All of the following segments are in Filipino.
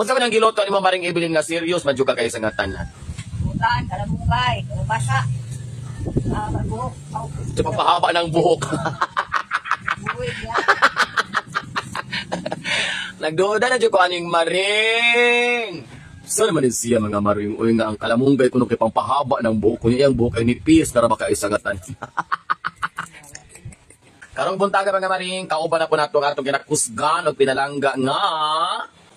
Unsa man ang giluto nimo Maring Evelyn nga serious man jud ka kay sa ngatanan? Butan, kalamungay, kalabasa. Buhok. Ito papahaba ng buhok. Buhok ya. Nagduda na dyan ko aning Maring. Saan naman din siya mga Maring? Uy nga ang kalamunggay kuno kay pampahaba ng buhok. Kunya yung buhok ay nipis na baka isangatan. Karong buntaga mga Maring, kauban na po nato ang atong ginakusgan o pinalangga nga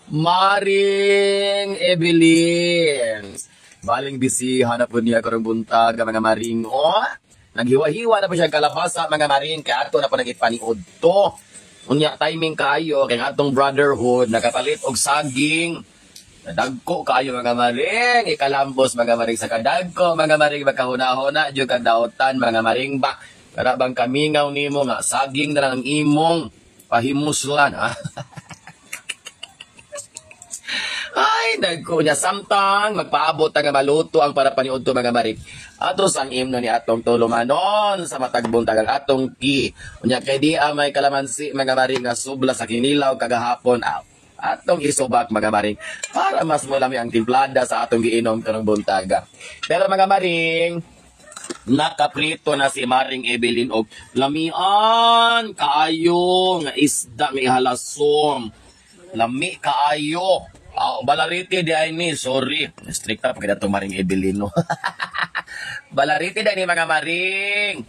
Maring Evelyn. Baling bisihan na po niya karong buntaga mga Maring. O, naghiwa-hiwa na po siya kalabasa mga Maring. Kaya ato na po nagipaniod to. Unya timing kayo kay atong brotherhood nakapalit og saging. Nadagko kayo mga Maring, ikalambos mga Maring sa kadagko, mga Maring makahuna-huna jud kag daotan mga Maring ba. Para bang kamingaw nimo nga saging na lang ang imong pahimuslan ha. Ay, nagko niya samtang magpaabot nga maluto ang para paniud to mga Maring. Atos ang imno ni atong tulumanon sa matag buntag ang atong ki. Unya kay di may kalamansi mga Maring nga subla sa kinilaw kagahapon. Atong isubak mga Maring para mas mulami ang timplada sa atong giinom karong buntaga. Pero mga Maring, nakaprito na si Maring Evelyn og lamian kaayo nga isda may halasom. Lami kaayo. Balariti di ay ni, sorry. Stricta pa kaya itong Maring Evelyn, no? Balariti di ni mga Maring.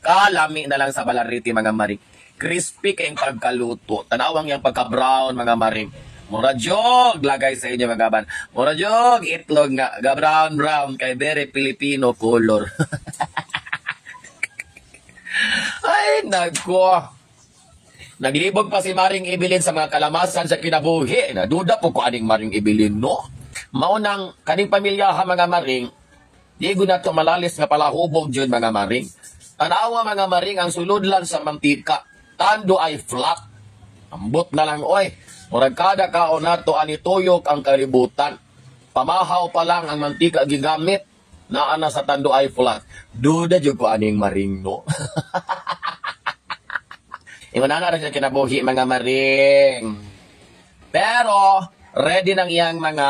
Kalami na lang sa balariti mga Maring. Crispy kayong pagkaluto. Tanawang yung pagka-brown mga Maring. Mura jog, lagay sa inyo mga ban. Mura jog, itlog nga. Ga-brown kay very Filipino color. Ay, nagko. Naglibog pa si Maring Evelyn sa mga kalamasan sa kinabuhi. Naduda po ko aning Maring Evelyn, no? Maunang kaning pamilyahan mga Maring, di ko na ito malalis nga palahubog dyan mga Maring. Tanawa mga Maring ang suludlan sa mantika. Tando ay flat. Ambot na lang, oy. Murag kada kaon nato ani tuyok ang kalibutan. Pamahaw pa lang ang mantika gigamit. Naana sa tando ay flat. Duda dyan ko aning Maring, no? Iwan na rin siya kinabuhi mga Maring. Pero, ready ng iyang mga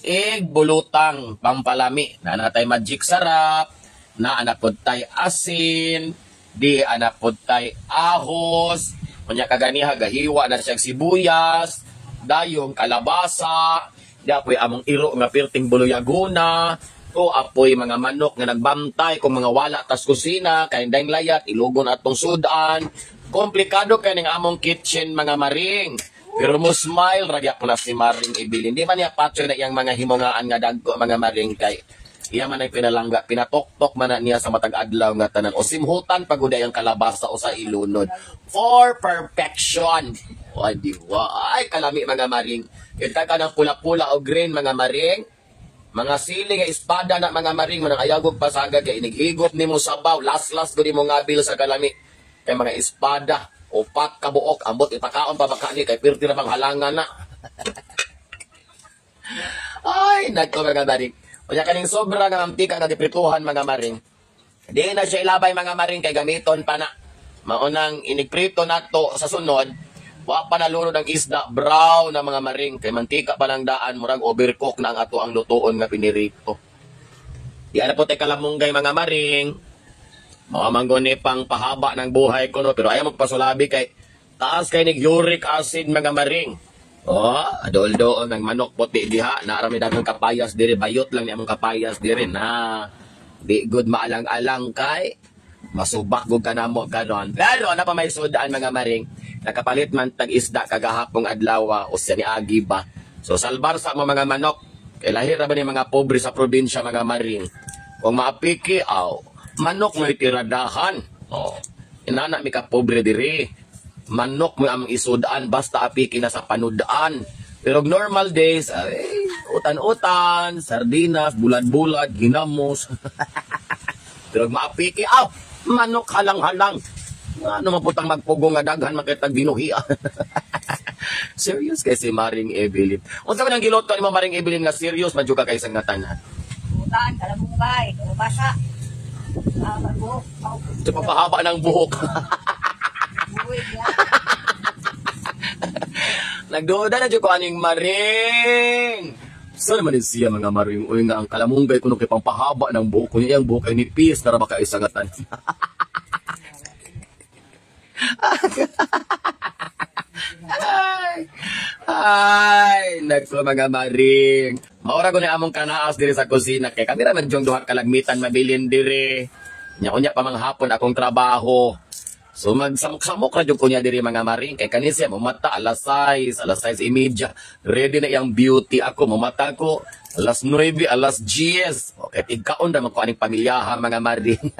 igbulutang pampalami. Na natay magic sarap, na anapod tay asin, di anapod tay ahos, kunya kaganiha gahiwa na siyang sibuyas, dayong kalabasa, di apoy among iro nga pirting buluyaguna, o apoy mga manok nga nagbantay kung mga wala tas kusina, kay dayong layat, ilugon atong sudan. Komplikado kay ning among kitchen mga Maring. Pero mo smile ragya po na si Maring Evelyn. Di man niya patso na iyang mga himungaan nga dagko mga Maring kay iya man ay pinalangga, pinatoktok man na niya sa matag adlaw nga tanan. O simhutan paguday ang kalabasa o sa ilunod. For perfection. O di wa. Ay kalami mga Maring. Kita ka ng pula-pula o green mga Maring. Mga sili nga espada na mga Maring. Manang ayagog pasagad kay inighigop ni mo sabaw. Last ko ni mo ngabil sa kalami. Kay mga espada, upat kabuok, ambot ipakaon pa baka ni kay pirti na bang halangan na. Ay, nagko mga Maring. Unya kaning sobra nga mantika nga giprituhan mga Maring. Di na siya ilabay mga Maring kay gamiton pa na. Maunang inigprito nato sa sunod, wa pa nalunod ang isda, brown na mga Maring kay mantika pa lang daan murag overcook na ang ato ang lutuon nga pinirito. Di ana po tay kalamunggay mga Maring. Mamanggo ni pang pahaba ng buhay ko, no? Pero ayaw magpasulabi kay taas kay nig uric acid mga Maring. Adol-doon ng manok puti diha. Naarami dagang kapayas diri. Bayot lang ni among kapayas diri na. Di good maalang-alang kay masubak gud kanamo karon. Pero na pa may sudaan mga Maring. Nakapalit man tag isda kagahapong adlaw o siya ni agi ba. So salbar sa mga manok. Kay lahir ra ba ni mga pobre sa probinsya mga Maring. Kung maapiki manok mo itiradahan. Inana mi ka pobre diri. Manok mo ang isudaan basta apiki na sa panudaan. Pero normal days, utan-utan, sardinas, bulad-bulad, ginamos. Pero maapiki, manok halang-halang. Ano maputang magpugo nga daghan makitag binuhiya. Serious kay si Maring Evelyn. Unsa man ang giluto ni Maring Evelyn nga serious man jud ka kay sa ngatanan? Butan, kalamungay, kalabasa. Buhok. Ito papahaba ng buhok. Buhok ya. Nagduda na dyan ko aning maring. Saan naman siya mga maring? Uy nga ang kalamunggay ko nung kay pampahaba ng buhok ko niya. Ang buhok ay nipis na raba kaisagatan. Ay, nagko mga maring. Maura ko ni among kanaas diri sa kusina kay kami raman jong duha kalagmitan mabilin diri. Nya pa mga hapon akong trabaho. So magsamok-samok ra jud ko niya diri mga maring kay kani siya mamata alas 6:30. Ready na iyang beauty ako mamata ko alas 9, alas 10. Okay, tigkaon ra man ko aning pamilyahan mga maring.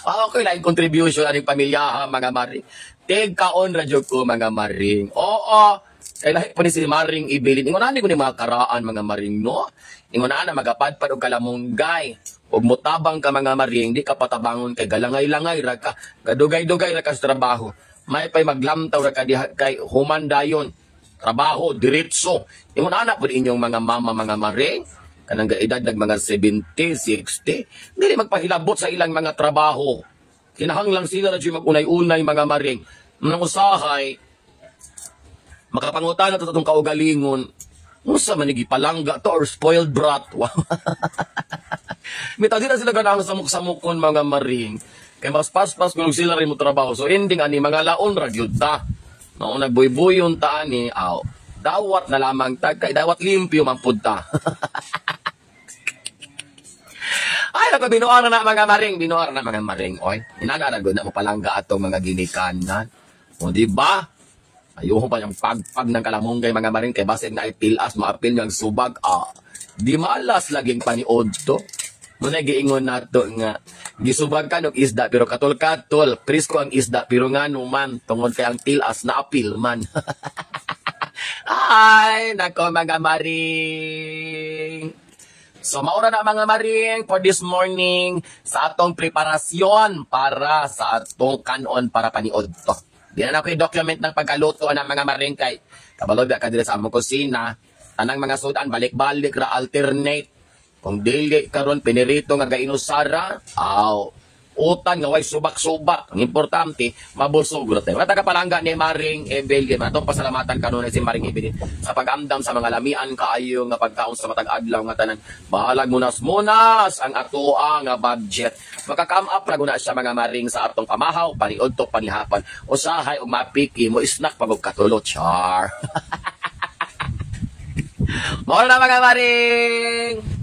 Okay, lain contribution aning pamilyahan mga maring. Tigkaon ra jud ko mga maring. Oo. Kay lahi po ni si Maring ibilin. Ingon ani ko ni mga karaan mga maring no. Ingon na magapadpad og kalamunggay. Og mutabang ka mga maring, di ka patabangon kay galangay-langay ra ka. Gadugay-dugay ra ka sa trabaho. May pay maglamtaw ra ka diha kay humandayon. Trabaho diretso. Ingon ana po inyong mga mama mga maring. Kanang edad nag mga 70, 60. Dili magpahilabot sa ilang mga trabaho. Kinahanglan sila na siya mag-unay-unay mga maring. Nang usahay, makapangutan na ito itong kaugalingon. Musa manigi palangga to or spoiled brat. Wow. Mita di na sila ganang samuk-samukon mga maring. Kaya mas pas-pas kung sila rin mo trabaho. So ending ani mga laon ragyod ta. Noong nagbuy-buyon ta ani, aw. Dawat na lamang tag kay dawat limpyo man pud ta. Ay, naku, binuar na mga maring. Binuar na mga maring. Oy, inanaragod na mo palangga atong mga ginikanan. O, di ba? Ayoko pa yung pagpag ng kalamunggay mga maring. Kaya basit na itilas, maapil yung subag. Di malas laging paniod to. Muna giingon na to nga. Gisubag ka ng isda, pero katol-katol. Prisko ang isda, pero nga numan. Tungod kay ang tilas na apil man. Ay, nako mga maring. So, maura na mga maring for this morning sa atong preparasyon para sa atong kanon para paniod to. Di na ako i-document ng pagkaluto ng mga maring kay kabalog ka dito sa among kusina. Tanang mga sudan, balik-balik ra alternate. Kung dili karon pinirito nga gainusara, utan nga way subak-subak. Ang importante, mabusog ra tayo. Wala ka palangga ni Maring Ebel. Atong pasalamatan kanunay si Maring Ebel sa pag-amdam sa mga lamian kaayo nga pagkaon sa matag adlaw nga tanan. Bahalag munas-munas ang atoa nga budget. Maka-come up ra guna siya mga maring sa atong pamahaw, paniod to panihapan. Usahay og mapiki mo snack pag og katulot char. Mao na mga maring.